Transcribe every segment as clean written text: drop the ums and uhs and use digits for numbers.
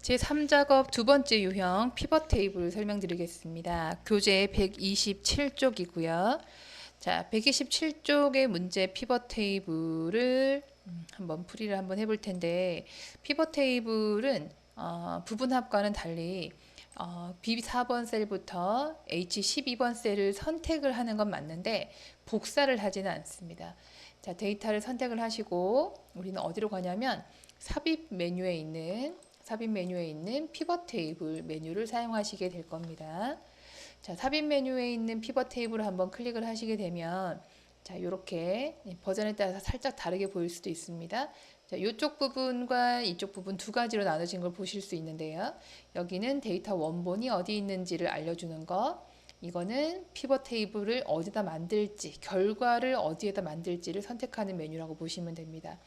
제3작업 두 번째 유형 피벗 테이블 설명드리겠습니다. 교재 127쪽이고요. 자, 127쪽의 문제 피벗 테이블을 한번 풀이를 한번 해볼 텐데, 피벗 테이블은 부분합과는 달리 B4번 셀부터 H12번 셀을 선택을 하는 건 맞는데 복사를 하지는 않습니다. 자, 데이터를 선택을 하시고 우리는 어디로 가냐면 삽입 메뉴에 있는 피벗 테이블 메뉴를 사용하시게 될 겁니다. 자, 삽입 메뉴에 있는 피벗 테이블을 한번 클릭을 하시게 되면 자, 이렇게 버전에 따라서 살짝 다르게 보일 수도 있습니다. 자, 이쪽 부분과 이쪽 부분 두 가지로 나눠진 걸 보실 수 있는데요. 여기는 데이터 원본이 어디 있는지를 알려주는 거, 이거는 피벗 테이블을 어디다 만들지, 결과를 어디에다 만들지를 선택하는 메뉴라고 보시면 됩니다.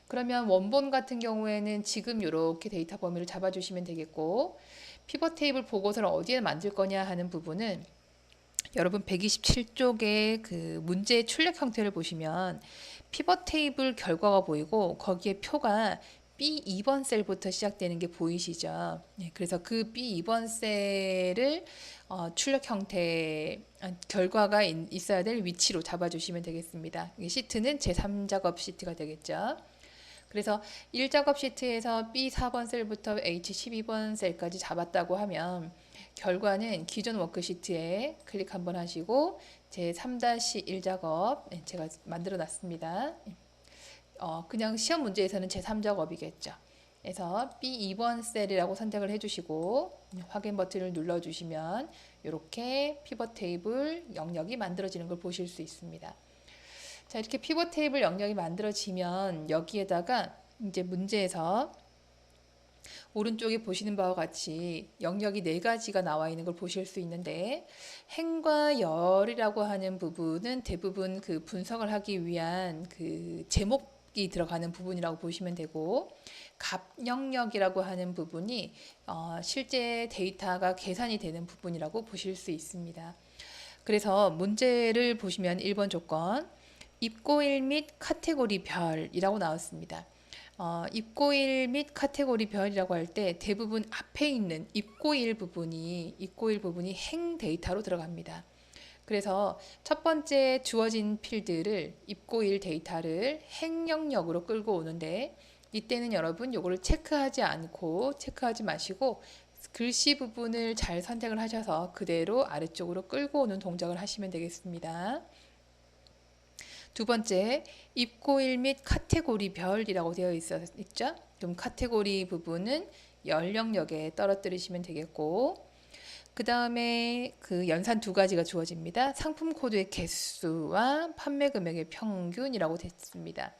그러면 원본 같은 경우에는 지금 이렇게 데이터 범위를 잡아주시면 되겠고, 피벗 테이블 보고서를 어디에 만들 거냐 하는 부분은 여러분 127쪽의 그 문제의 출력 형태를 보시면 피벗 테이블 결과가 보이고 거기에 표가 B2번 셀부터 시작되는 게 보이시죠? 네, 그래서 그 B2번 셀을 출력 형태 결과가 있어야 될 위치로 잡아주시면 되겠습니다. 시트는 제3작업 시트가 되겠죠. 그래서 1작업 시트에서 B4번 셀부터 H12번 셀까지 잡았다고 하면 결과는 기존 워크시트에 클릭 한번 하시고 제3-1작업 제가 만들어 놨습니다. 그냥 시험 문제에서는 제3작업이겠죠. 그래서 B2번 셀이라고 선택을 해주시고 확인 버튼을 눌러주시면 이렇게 피벗 테이블 영역이 만들어지는 걸 보실 수 있습니다. 자, 이렇게 피벗 테이블 영역이 만들어지면 여기에다가 이제 문제에서 오른쪽에 보시는 바와 같이 영역이 네 가지가 나와 있는 걸 보실 수 있는데, 행과 열이라고 하는 부분은 대부분 그 분석을 하기 위한 그 제목이 들어가는 부분이라고 보시면 되고, 값 영역이라고 하는 부분이 실제 데이터가 계산이 되는 부분이라고 보실 수 있습니다. 그래서 문제를 보시면 1번 조건 입고일 및 카테고리 별이라고 나왔습니다. 입고일 및 카테고리 별이라고 할 때 대부분 앞에 있는 입고일 부분이 행 데이터로 들어갑니다. 그래서 첫 번째 주어진 필드를 입고일 데이터를 행 영역으로 끌고 오는데, 이때는 여러분 요거를 체크하지 마시고 글씨 부분을 잘 선택을 하셔서 그대로 아래쪽으로 끌고 오는 동작을 하시면 되겠습니다. 두 번째, 입고일 및 카테고리 별이라고 되어 있죠. 그럼 카테고리 부분은 열 영역에 떨어뜨리시면 되겠고, 그 다음에 그 연산 두 가지가 주어집니다. 상품 코드의 개수와 판매 금액의 평균이라고 됐습니다.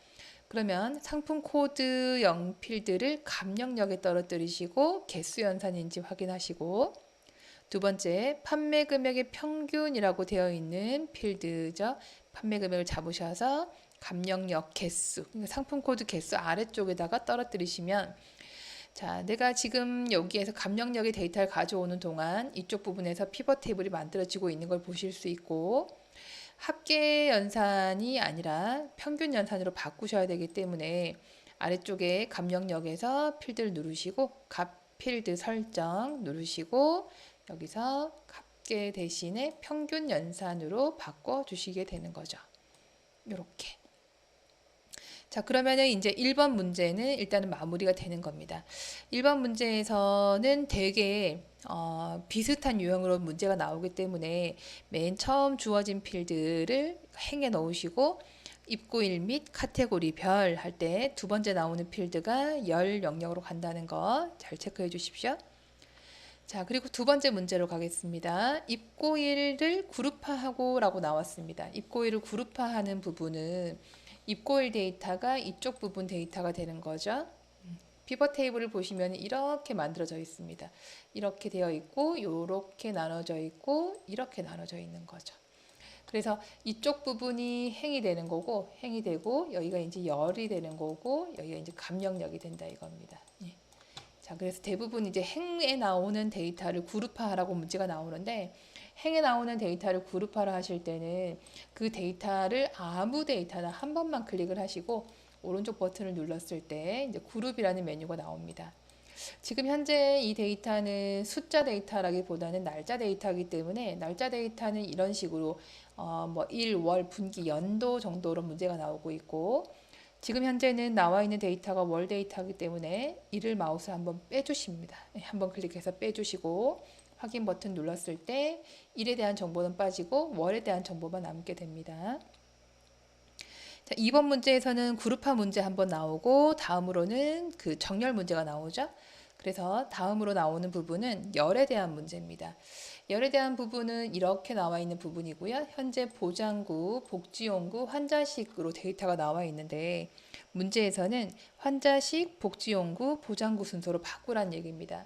그러면 상품 코드 영 필드를 값 영역에 떨어뜨리시고 개수 연산인지 확인하시고, 두 번째, 판매 금액의 평균이라고 되어 있는 필드죠. 판매 금액을 잡으셔서 값 영역 개수, 상품 코드 개수 아래쪽에다가 떨어뜨리시면, 자, 내가 지금 여기에서 값 영역의 데이터를 가져오는 동안 이쪽 부분에서 피벗 테이블이 만들어지고 있는 걸 보실 수 있고, 합계 연산이 아니라 평균 연산으로 바꾸셔야 되기 때문에 아래쪽에 값 영역에서 필드를 누르시고 값 필드 설정 누르시고 여기서 합계 대신에 평균 연산으로 바꿔 주시게 되는 거죠. 이렇게. 자, 그러면은 이제 1번 문제는 일단은 마무리가 되는 겁니다. 1번 문제에서는 되게 비슷한 유형으로 문제가 나오기 때문에 맨 처음 주어진 필드를 행에 넣으시고 입고일 및 카테고리 별 할 때 두 번째 나오는 필드가 열 영역으로 간다는 거 잘 체크해 주십시오. 자, 그리고 두 번째 문제로 가겠습니다. 입고일을 그룹화하고 라고 나왔습니다. 입고일을 그룹화하는 부분은 입고일 데이터가 이쪽 부분 데이터가 되는 거죠. 피벗 테이블을 보시면 이렇게 만들어져 있습니다. 이렇게 되어 있고, 이렇게 나눠져 있고, 이렇게 나눠져 있는 거죠. 그래서 이쪽 부분이 행이 되는 거고, 행이 되고, 여기가 이제 열이 되는 거고, 여기가 이제 값 영역이 된다 이겁니다. 예. 자, 그래서 대부분 이제 행에 나오는 데이터를 그룹화하라고 문제가 나오는데, 행에 나오는 데이터를 그룹화를 하실 때는 그 데이터를 아무 데이터나 한 번만 클릭을 하시고 오른쪽 버튼을 눌렀을 때 이제 그룹이라는 메뉴가 나옵니다. 지금 현재 이 데이터는 숫자 데이터라기보다는 날짜 데이터이기 때문에 날짜 데이터는 이런 식으로 뭐 일, 월, 분기, 연도 정도로 문제가 나오고 있고 지금 현재는 나와 있는 데이터가 월 데이터이기 때문에 이를 마우스 한번 빼주십니다. 한번 클릭해서 빼주시고 확인 버튼 눌렀을 때 일에 대한 정보는 빠지고 월에 대한 정보만 남게 됩니다. 자, 2번 문제에서는 그룹화 문제 한번 나오고 다음으로는 그 정렬 문제가 나오죠. 그래서 다음으로 나오는 부분은 열에 대한 문제입니다. 열에 대한 부분은 이렇게 나와 있는 부분이고요. 현재 보장구, 복지용구, 환자식으로 데이터가 나와 있는데 문제에서는 환자식, 복지용구, 보장구 순서로 바꾸란 얘기입니다.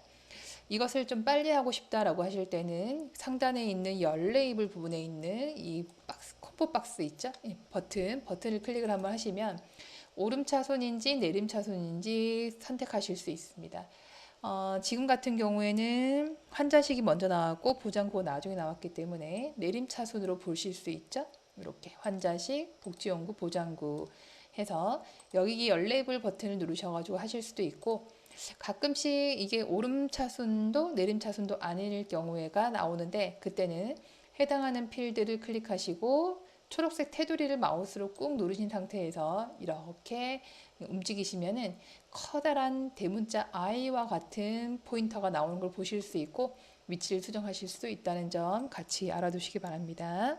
이것을 좀 빨리 하고 싶다라고 하실 때는 상단에 있는 열 레이블 부분에 있는 이 박스, 콤보 박스 있죠? 버튼을 클릭을 한번 하시면 오름 차순인지 내림 차순인지 선택하실 수 있습니다. 지금 같은 경우에는 환자식이 먼저 나왔고 보장구가 나중에 나왔기 때문에 내림 차순으로 보실 수 있죠. 이렇게 환자식, 복지용구, 보장구 해서 여기 열 레이블 버튼을 누르셔가지고 하실 수도 있고 가끔씩 이게 오름 차순도 내림 차순도 아닐 경우가 나오는데 그때는 해당하는 필드를 클릭하시고 초록색 테두리를 마우스로 꾹 누르신 상태에서 이렇게 움직이시면은 커다란 대문자 I와 같은 포인터가 나오는 걸 보실 수 있고 위치를 수정하실 수 있다는 점 같이 알아두시기 바랍니다.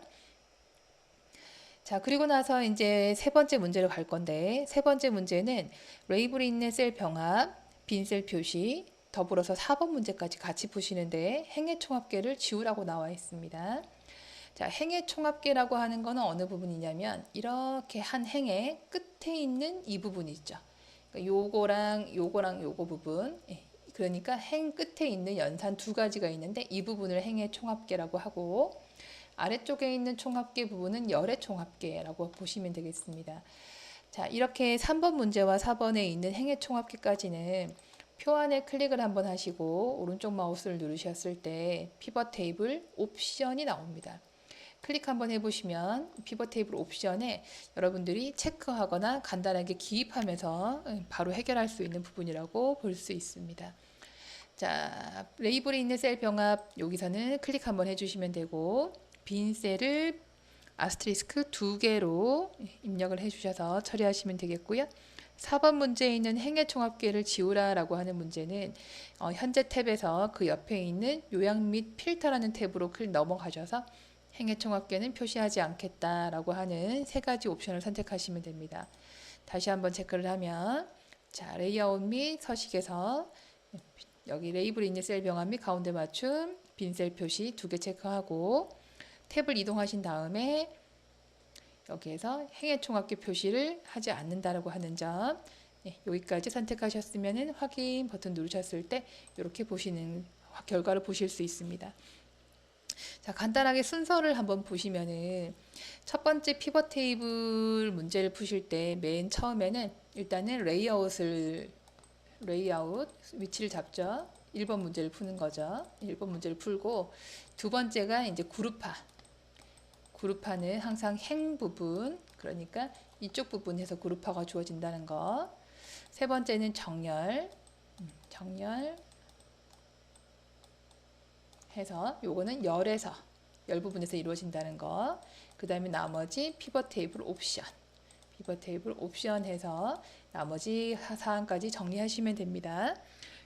자, 그리고 나서 이제 세 번째 문제로 갈 건데 세 번째 문제는 레이블이 있는 셀 병합, 빈셀 표시, 더불어서 4번 문제까지 같이 푸시는데 행의 총합계를 지우라고 나와 있습니다. 자, 행의 총합계라고 하는 거는 어느 부분이냐면 이렇게 한 행의 끝에 있는 이 부분이 있죠. 그러니까 요거랑 요거 부분. 그러니까 행 끝에 있는 연산 두 가지가 있는데 이 부분을 행의 총합계라고 하고 아래쪽에 있는 총합계 부분은 열의 총합계라고 보시면 되겠습니다. 자, 이렇게 3번 문제와 4번에 있는 행의 총합계까지는 표 안에 클릭을 한번 하시고 오른쪽 마우스를 누르셨을 때 피벗 테이블 옵션이 나옵니다. 클릭 한번 해보시면 피벗 테이블 옵션에 여러분들이 체크하거나 간단하게 기입하면서 바로 해결할 수 있는 부분이라고 볼 수 있습니다. 자, 레이블이 있는 셀 병합 여기서는 클릭 한번 해주시면 되고 빈 셀을 아스트리스크 2개로 입력을 해주셔서 처리하시면 되겠고요. 4번 문제에 있는 행의 총합계를 지우라라고 하는 문제는 현재 탭에서 그 옆에 있는 요약 및 필터라는 탭으로 넘어가셔서 행의 총합계는 표시하지 않겠다라고 하는 세 가지 옵션을 선택하시면 됩니다. 다시 한번 체크를 하면 자, 레이아웃 및 서식에서 여기 레이블 있는 셀 병합 및 가운데 맞춤 빈 셀 표시 2개 체크하고 탭을 이동하신 다음에 여기에서 행의 총합계 표시를 하지 않는다라고 하는 점 여기까지 선택하셨으면 확인 버튼 누르셨을 때 이렇게 보시는 결과를 보실 수 있습니다. 자, 간단하게 순서를 한번 보시면은 첫 번째 피벗 테이블 문제를 푸실 때 맨 처음에는 일단은 레이아웃 위치를 잡죠. 1번 문제를 푸는 거죠. 1번 문제를 풀고 두 번째가 이제 그룹화는 항상 행 부분, 그러니까 이쪽 부분에서 그룹화가 주어진다는 거. 세 번째는 정렬 해서 요거는 열에서 열 부분에서 이루어진다는 거. 그 다음에 나머지 피벗 테이블 옵션 해서 나머지 사항까지 정리하시면 됩니다.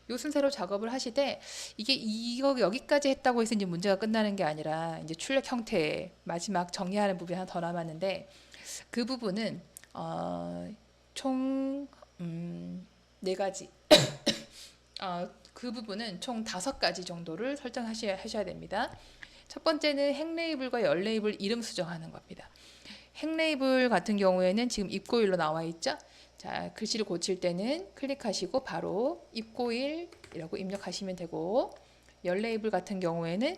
요 순서로 작업을 하시되 이거 여기까지 했다고 해서 이제 문제가 끝나는 게 아니라 이제 출력 형태 마지막 정리하는 부분이 하나 더 남았는데 그 부분은 총 4가지 그 부분은 총 5가지 정도를 설정하셔야 됩니다. 첫 번째는 행 레이블과 열 레이블 이름 수정하는 겁니다. 행 레이블 같은 경우에는 지금 입고일로 나와 있죠. 자, 글씨를 고칠 때는 클릭하시고 바로 입고일이라고 입력하시면 되고 열 레이블 같은 경우에는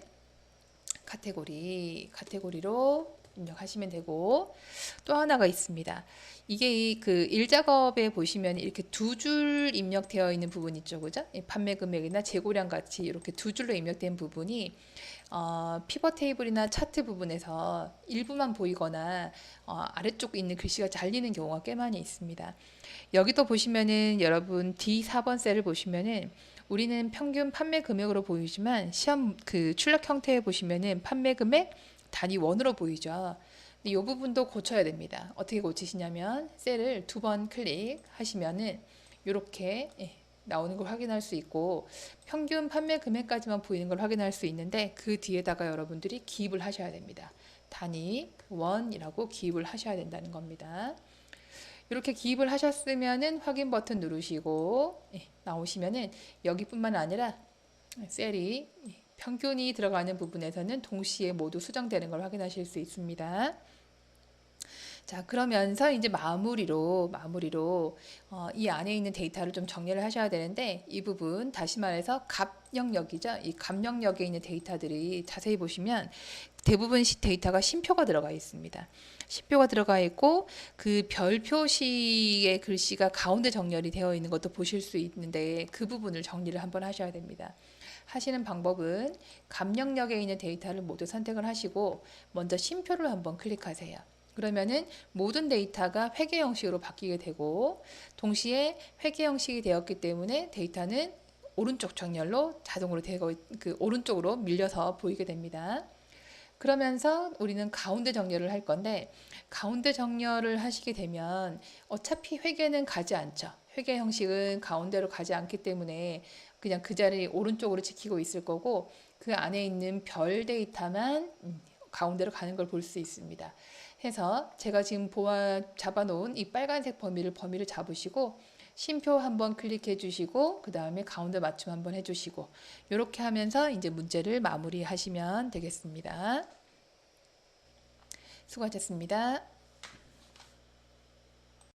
카테고리로 입력하시면 되고 또 하나가 있습니다. 이게 그 일작업에 보시면 이렇게 2줄 입력되어 있는 부분 있죠, 그죠? 판매 금액이나 재고량 같이 이렇게 2줄로 입력된 부분이 피벗 테이블이나 차트 부분에서 일부만 보이거나 아래쪽에 있는 글씨가 잘리는 경우가 꽤 많이 있습니다. 여기도 보시면은 여러분 D4번 셀을 보시면은 우리는 평균 판매 금액으로 보이지만 시험 그 출력 형태에 보시면은 판매 금액 단위 원으로 보이죠. 근데 이 부분도 고쳐야 됩니다. 어떻게 고치시냐면 셀을 2번 클릭하시면은 이렇게 나오는 걸 확인할 수 있고 평균 판매 금액까지만 보이는 걸 확인할 수 있는데 그 뒤에다가 여러분들이 기입을 하셔야 됩니다. 단위 원이라고 기입을 하셔야 된다는 겁니다. 이렇게 기입을 하셨으면은 확인 버튼 누르시고 나오시면은 여기뿐만 아니라 셀이 평균이 들어가는 부분에서는 동시에 모두 수정되는 걸 확인하실 수 있습니다. 자, 그러면서 이제 마무리로 이 안에 있는 데이터를 좀 정리를 하셔야 되는데 이 부분 다시 말해서 값 영역이죠. 이 값 영역에 있는 데이터들이 자세히 보시면 대부분 데이터가 쉼표가 들어가 있습니다. 쉼표가 들어가 있고 그 별 표시의 글씨가 가운데 정렬이 되어 있는 것도 보실 수 있는데 그 부분을 정리를 한번 하셔야 됩니다. 하시는 방법은 값 영역에 있는 데이터를 모두 선택을 하시고 먼저 쉼표를 한번 클릭하세요. 그러면은 모든 데이터가 회계 형식으로 바뀌게 되고 동시에 회계 형식이 되었기 때문에 데이터는 오른쪽 정렬로 자동으로 되고 그 오른쪽으로 밀려서 보이게 됩니다. 그러면서 우리는 가운데 정렬을 할 건데 가운데 정렬을 하시게 되면 어차피 회계는 가지 않죠. 회계 형식은 가운데로 가지 않기 때문에 그냥 그 자리 오른쪽으로 지키고 있을 거고 그 안에 있는 별 데이터만 가운데로 가는 걸 볼 수 있습니다. 해서 제가 지금 잡아놓은 이 빨간색 범위를 잡으시고 쉼표 한번 클릭해 주시고 그 다음에 가운데 맞춤 한번 해주시고 이렇게 하면서 이제 문제를 마무리하시면 되겠습니다. 수고하셨습니다.